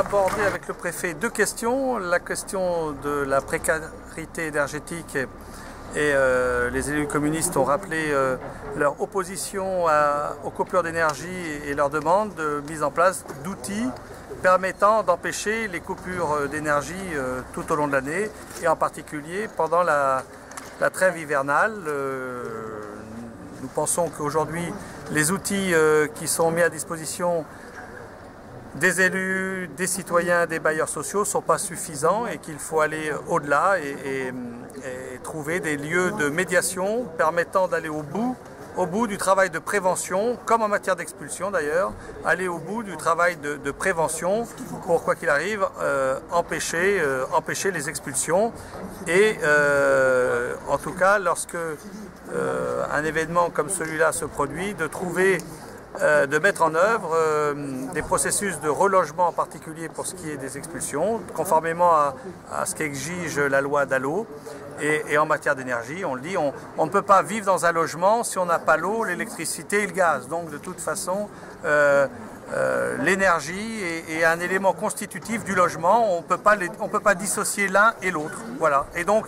abordé avec le préfet deux questions. La question de la précarité énergétique et les élus communistes ont rappelé leur opposition aux coupures d'énergie et leur demande de mise en place d'outils permettant d'empêcher les coupures d'énergie tout au long de l'année et en particulier pendant la trêve hivernale. Nous pensons qu'aujourd'hui les outils qui sont mis à disposition des élus, des citoyens, des bailleurs sociaux ne sont pas suffisants et qu'il faut aller au-delà et trouver des lieux de médiation permettant d'aller au bout du travail de prévention, comme en matière d'expulsion d'ailleurs, aller au bout du travail de prévention pour, quoi qu'il arrive, empêcher les expulsions et en tout cas lorsque un événement comme celui-là se produit, de mettre en œuvre des processus de relogement en particulier pour ce qui est des expulsions, conformément à ce qu'exige la loi DALO. Et en matière d'énergie, on le dit, on ne peut pas vivre dans un logement si on n'a pas l'eau, l'électricité et le gaz. Donc de toute façon, l'énergie est un élément constitutif du logement. On peut pas dissocier l'un et l'autre. Voilà. Et donc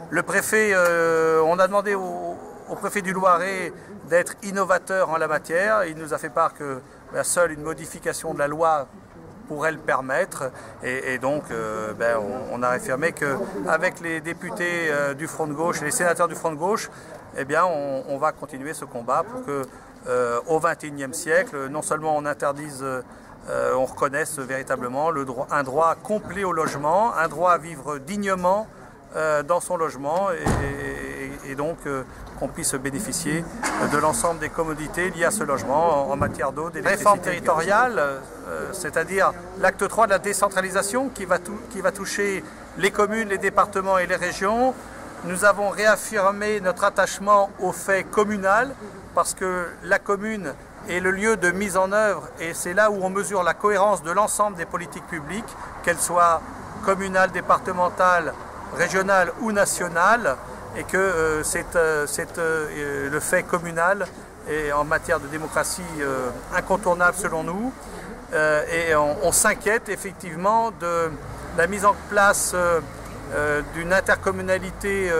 le préfet, on a demandé au préfet du Loiret d'être innovateur en la matière. Il nous a fait part que seule une modification de la loi pourrait le permettre. Et donc, on a affirmé qu'avec les députés du Front de gauche et les sénateurs du Front de gauche, on va continuer ce combat pour que, au XXIe siècle, non seulement on interdise, on reconnaisse véritablement un droit complet au logement, un droit à vivre dignement dans son logement et donc qu'on puisse bénéficier de l'ensemble des commodités liées à ce logement en matière d'eau, d'électricité. Réforme territoriale, c'est-à-dire l'acte 3 de la décentralisation qui va toucher les communes, les départements et les régions. Nous avons réaffirmé notre attachement au fait communal parce que la commune est le lieu de mise en œuvre et c'est là où on mesure la cohérence de l'ensemble des politiques publiques, qu'elles soient communales, départementales, régionale ou nationale, et que c'est le fait communal et en matière de démocratie incontournable selon nous. Et on s'inquiète effectivement de la mise en place d'une intercommunalité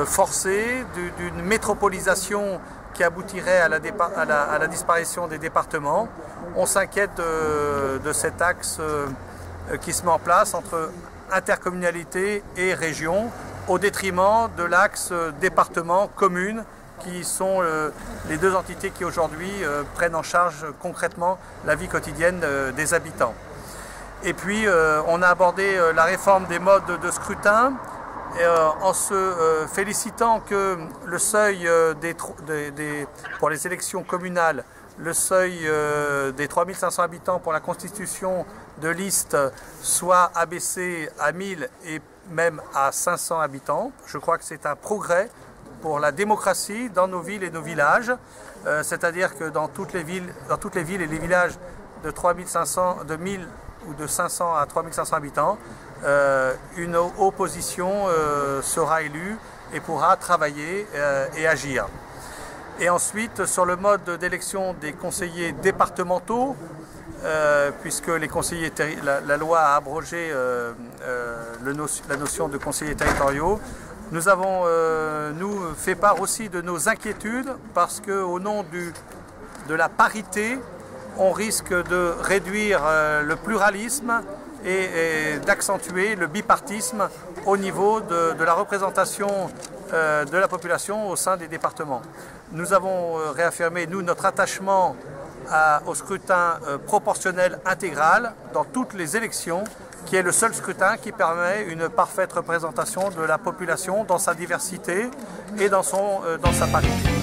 forcée, d'une métropolisation qui aboutirait à la disparition des départements. On s'inquiète de cet axe qui se met en place entre intercommunalité et région, au détriment de l'axe département-commune, qui sont les deux entités qui aujourd'hui prennent en charge concrètement la vie quotidienne des habitants. Et puis on a abordé la réforme des modes de scrutin en se félicitant que le seuil pour les élections communales, le seuil des 3500 habitants pour la constitution de liste soit abaissé à 1000 et même à 500 habitants. Je crois que c'est un progrès pour la démocratie dans nos villes et nos villages. C'est-à-dire que dans toutes les villes et les villages de 1000 ou de 500 à 3500 habitants, une opposition sera élue et pourra travailler et agir. Et ensuite, sur le mode d'élection des conseillers départementaux, puisque les conseillers, la loi a abrogé la notion de conseillers territoriaux, nous avons fait part aussi de nos inquiétudes parce qu'au nom de la parité, on risque de réduire le pluralisme et d'accentuer le bipartisme au niveau de la représentation de la population au sein des départements. Nous avons réaffirmé, notre attachement au scrutin proportionnel intégral dans toutes les élections, qui est le seul scrutin qui permet une parfaite représentation de la population dans sa diversité et dans sa parité.